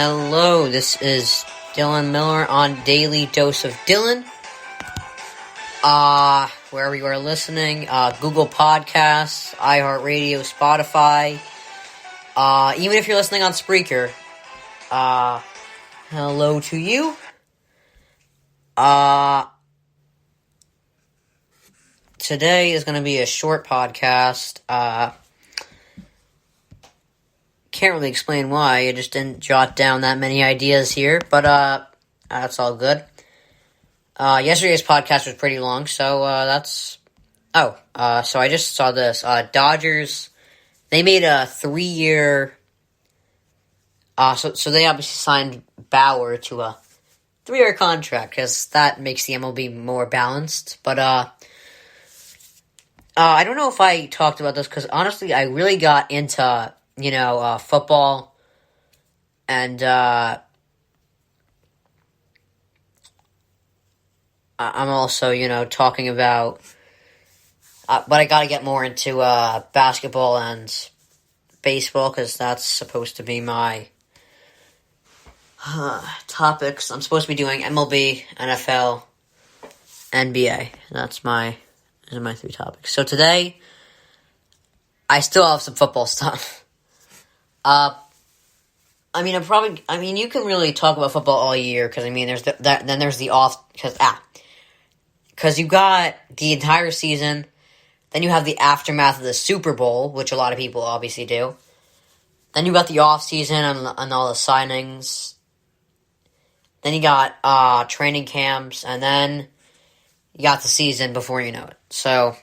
Hello, this is Dylan Miller on Daily Dose of Dylan. Wherever you are listening, Google Podcasts, iHeartRadio, Spotify, even if you're listening on Spreaker, hello to you. Today is going to be a short podcast. Can't really explain why. I just didn't jot down that many ideas here, but that's all good. Yesterday's podcast was pretty long, so so I just saw this. Dodgers, they made a 3-year. So they obviously signed Bauer to a 3-year contract because that makes the MLB more balanced. But I don't know if I talked about this because honestly, I really got into football, and I'm also, talking about, but I gotta get more into basketball and baseball, because that's supposed to be my topics. I'm supposed to be doing MLB, NFL, NBA. Those are my 3 topics. So today, I still have some football stuff. You can really talk about football all year, because, there's the off, because you got the entire season, then you have the aftermath of the Super Bowl, which a lot of people obviously do, then you got the off season and all the signings, then you got, training camps, and then you got the season before you know it, so,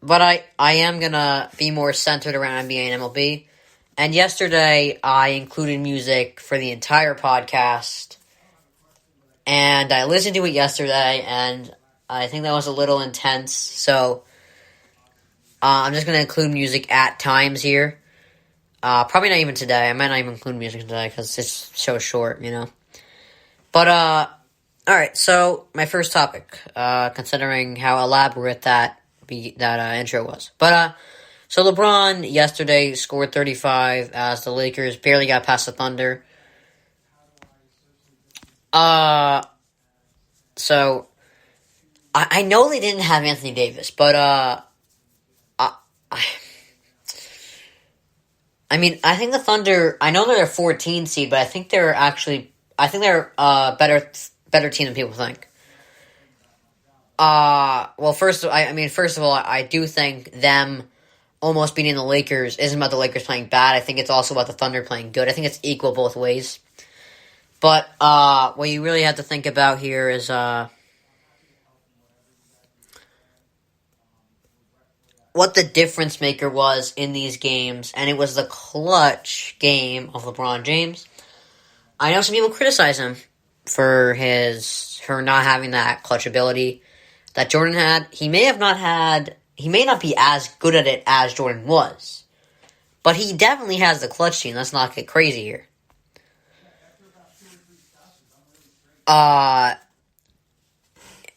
but I am gonna be more centered around NBA and MLB. And yesterday, I included music for the entire podcast. And I listened to it yesterday, and I think that was a little intense. So, I'm just gonna include music at times here. Probably not even today. I might not even include music today, because it's so short, But, alright, so, my first topic, considering how elaborate that intro was. But, so Lebron yesterday scored 35 as the Lakers barely got past the Thunder. So, I know they didn't have Anthony Davis, but, I think the Thunder, I know they're a 14 seed, but I think they're a better team than people think. First of all, I do think them almost beating the Lakers isn't about the Lakers playing bad. I think it's also about the Thunder playing good. I think it's equal both ways. But, what you really have to think about here is, what the difference maker was in these games, and it was the clutch game of LeBron James. I know some people criticize him for not having that clutch ability that Jordan had. He may not be as good at it as Jordan was. But he definitely has the clutch team. Let's not get crazy here.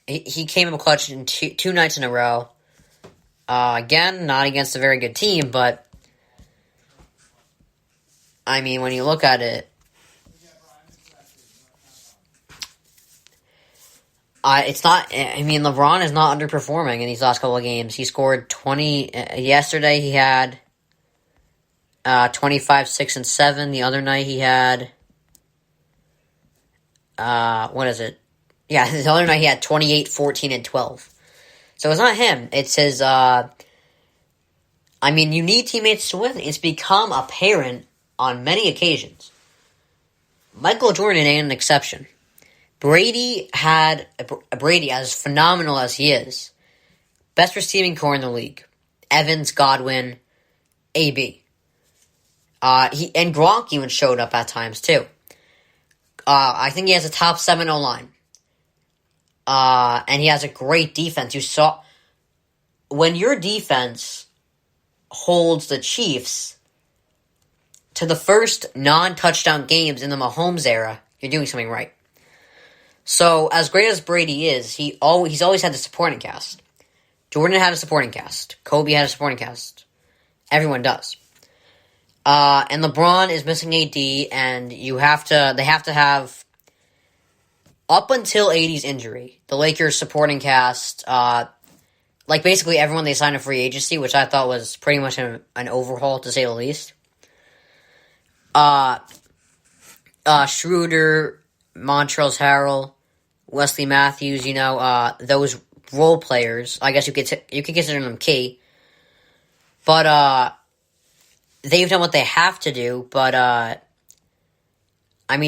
He came in clutch in two nights in a row. Again, not against a very good team, but when you look at it, LeBron is not underperforming in these last couple of games. He scored 20. Yesterday he had 25, 6, and 7. The other night he had what is it? Yeah, the other night he had 28, 14, and 12. So it's not him. It's his. You need teammates to win. It's become apparent on many occasions. Michael Jordan ain't an exception. Brady, as phenomenal as he is, best receiving core in the league. Evans, Godwin, AB. And Gronk even showed up at times too. I think he has a top 7 O-line. And he has a great defense. You saw when your defense holds the Chiefs to the first non-touchdown games in the Mahomes era, you're doing something right. So, as great as Brady is, he's always had the supporting cast. Jordan had a supporting cast. Kobe had a supporting cast. Everyone does. And LeBron is missing AD, and they have to have, up until AD's injury, the Lakers supporting cast, like basically everyone they signed a free agency, which I thought was pretty much an overhaul, to say the least. Schroeder, Montrezl Harrell, Wesley Matthews, those role players. I guess you could consider them key, but they've done what they have to do. But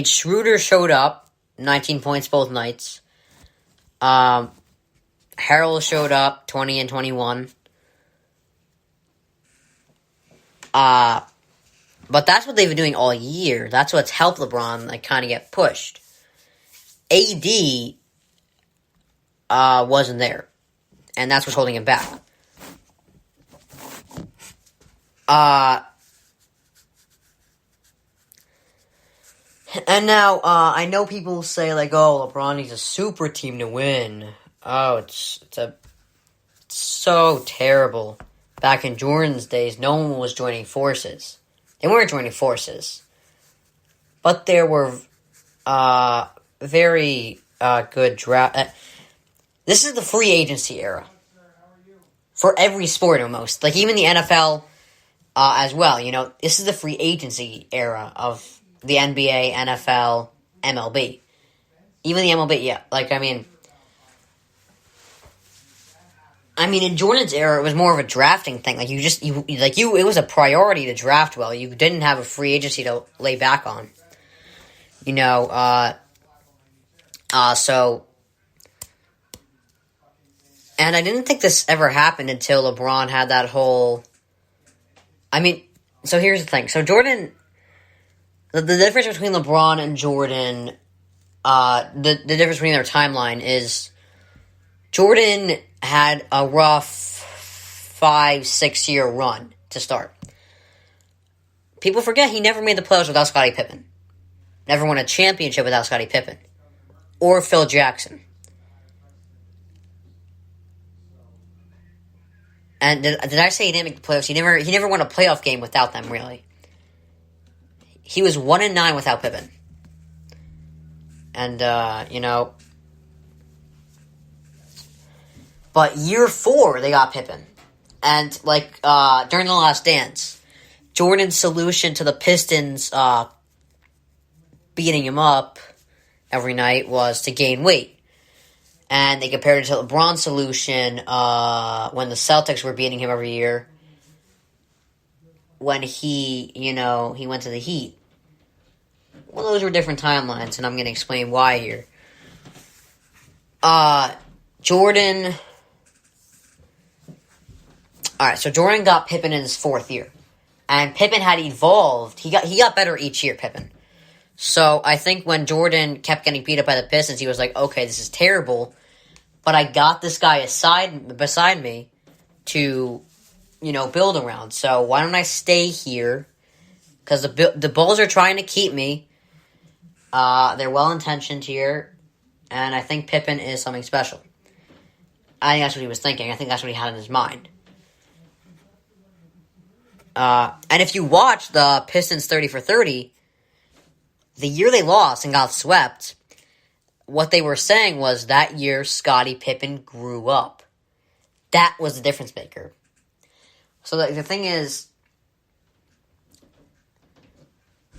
Schroeder showed up, 19 points both nights. Harrell showed up, 20 and 21. But that's what they've been doing all year. That's what's helped LeBron kind of get pushed. AD wasn't there, and that's what's holding him back. And now I know people say "Oh, LeBron needs a super team to win." Oh, it's so terrible. Back in Jordan's days, no one was joining forces. They weren't joining forces, but there were very good draft. This is the free agency era for every sport almost. Even the NFL as well. This is the free agency era of the NBA, NFL, MLB. Even the MLB, yeah. In Jordan's era, it was more of a drafting thing. It was a priority to draft well. You didn't have a free agency to lay back on. And I didn't think this ever happened until LeBron had that whole... so here's the thing. So Jordan... The difference between LeBron and Jordan... the difference between their timeline is... Jordan had a rough 5-6 year run to start. People forget he never made the playoffs without Scottie Pippen. Never won a championship without Scottie Pippen. Or Phil Jackson. And did I say he didn't make the playoffs? He never won a playoff game without them, really. He was 1-9 without Pippen. And, But year 4, they got Pippen. And, during the Last Dance, Jordan's solution to the Pistons beating him up every night was to gain weight. And they compared it to LeBron's solution when the Celtics were beating him every year when he went to the Heat. Well, those were different timelines, and I'm going to explain why here. Jordan... Alright, so Jordan got Pippen in his 4th year. And Pippen had evolved. He got better each year, Pippen. So I think when Jordan kept getting beat up by the Pistons, he was like, okay, this is terrible, but I got this guy beside me to, build around. So why don't I stay here? Because the Bulls are trying to keep me. They're well-intentioned here. And I think Pippen is something special. I think that's what he was thinking. I think that's what he had in his mind. And if you watch the Pistons 30 for 30, the year they lost and got swept, what they were saying was that year Scottie Pippen grew up. That was the difference maker. So the thing is,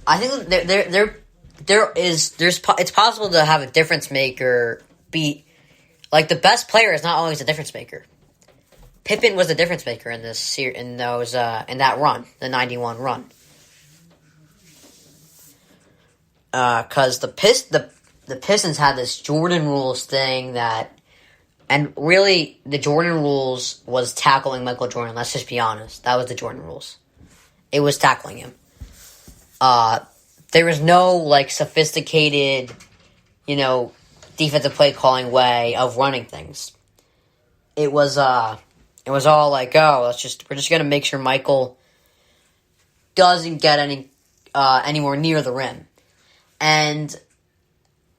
I think it's possible to have a difference maker be the best player is not always a difference maker. Pippen was the difference maker in that run, the 91 run. Because the Pistons had this Jordan rules thing and really the Jordan rules was tackling Michael Jordan. Let's just be honest, that was the Jordan rules. It was tackling him. There was no sophisticated, defensive play calling way of running things. It was all we're just gonna make sure Michael doesn't get anywhere near the rim. And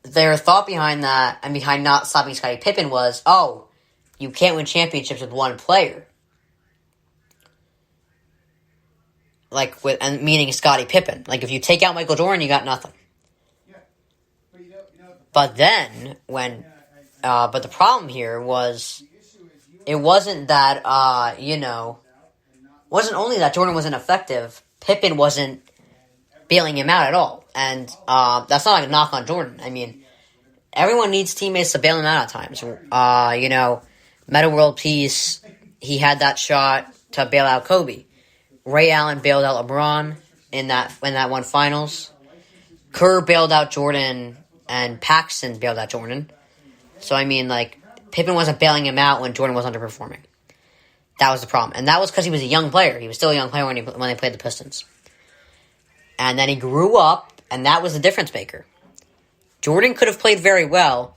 their thought behind that, and behind not stopping Scottie Pippen, was, you can't win championships with one player. and meaning Scottie Pippen. Like, if you take out Michael Jordan, you got nothing. But then, but the problem here was, it wasn't that, wasn't only that Jordan wasn't effective, Pippen wasn't bailing him out at all. And that's not like a knock on Jordan. I mean, everyone needs teammates to bail him out at times. Meta World Peace, he had that shot to bail out Kobe. Ray Allen bailed out LeBron in that one finals. Kerr bailed out Jordan, and Paxson bailed out Jordan. So, I mean, like, Pippen wasn't bailing him out when Jordan was underperforming. That was the problem. And that was because he was a young player. He was still a young player when they played the Pistons. And then he grew up, and that was the difference maker. Jordan could have played very well,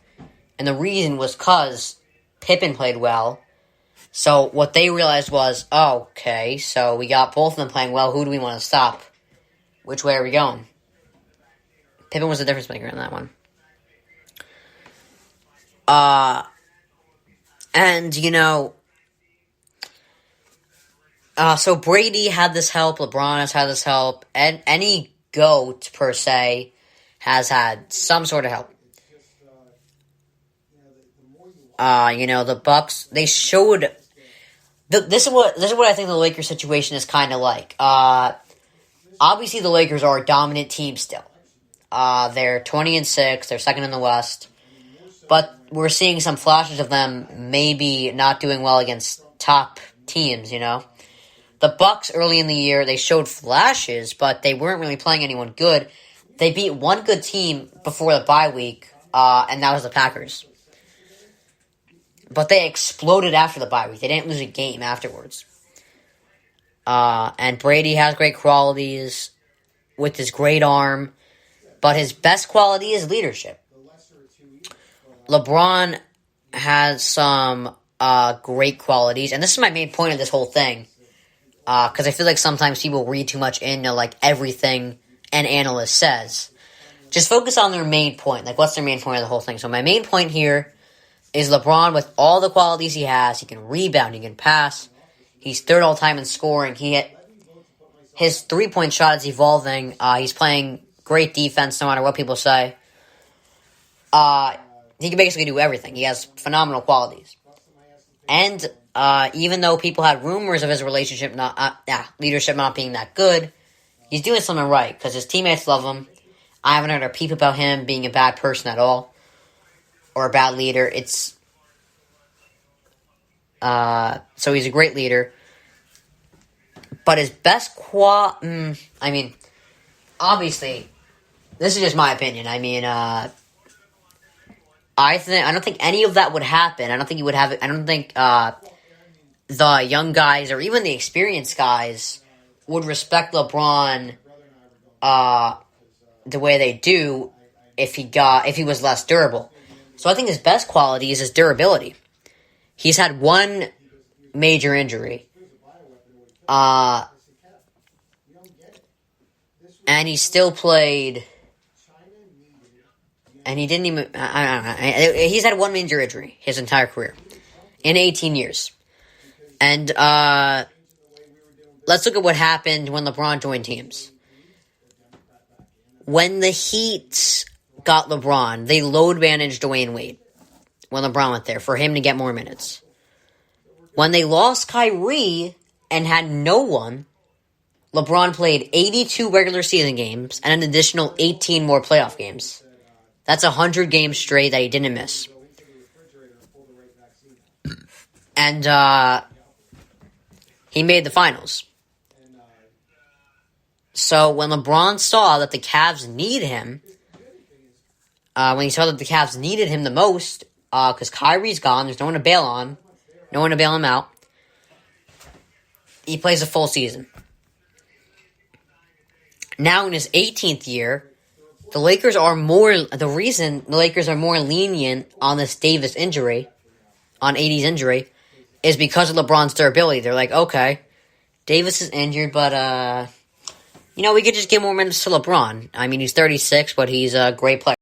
and the reason was because Pippen played well. So what they realized was, okay, so we got both of them playing well. Who do we want to stop? Which way are we going? Pippen was the difference maker in that one. So Brady had this help. LeBron has had this help. And any GOAT, per se, has had some sort of help. The Bucks, they showed... This is what I think the Lakers situation is kind of like. Obviously, the Lakers are a dominant team still. They're 20-6. They're second in the West. But we're seeing some flashes of them maybe not doing well against top teams, The Bucks early in the year, they showed flashes, but they weren't really playing anyone good. They beat one good team before the bye week, and that was the Packers. But they exploded after the bye week. They didn't lose a game afterwards. And Brady has great qualities with his great arm, but his best quality is leadership. LeBron has some great qualities, and this is my main point of this whole thing, because I feel like sometimes people read too much into like everything an analyst says. Just focus on their main point. Like, what's their main point of the whole thing? So my main point here is LeBron, with all the qualities he has, he can rebound, he can pass. He's third all time in scoring. His 3-point shot is evolving. He's playing great defense, no matter what people say. He can basically do everything. He has phenomenal qualities. And even though people had rumors of his leadership not being that good, he's doing something right because his teammates love him. I haven't heard a peep about him being a bad person at all. Or a bad leader. So he's a great leader. But his best obviously, this is just my opinion. I don't think any of that would happen. I don't think he would have it. I don't think the young guys or even the experienced guys would respect LeBron the way they do if he was less durable. So I think his best quality is his durability. He's had one major injury. And he still played. And he didn't even... I don't know. He's had one major injury his entire career. In 18 years. And let's look at what happened when LeBron joined teams. When the Heat got LeBron, they load managed Dwayne Wade when LeBron went there for him to get more minutes. When they lost Kyrie and had no one, LeBron played 82 regular season games and an additional 18 more playoff games. That's 100 games straight that he didn't miss. And he made the finals. So when LeBron saw that the Cavs need him, when he saw that the Cavs needed him the most, because Kyrie's gone, there's no one to bail on, no one to bail him out, he plays a full season. Now in his 18th year, the Lakers are more lenient on this Davis injury, on AD's injury, is because of LeBron's durability. They're like, okay, Davis is injured, but, we could just give more minutes to LeBron. I mean, he's 36, but he's a great player.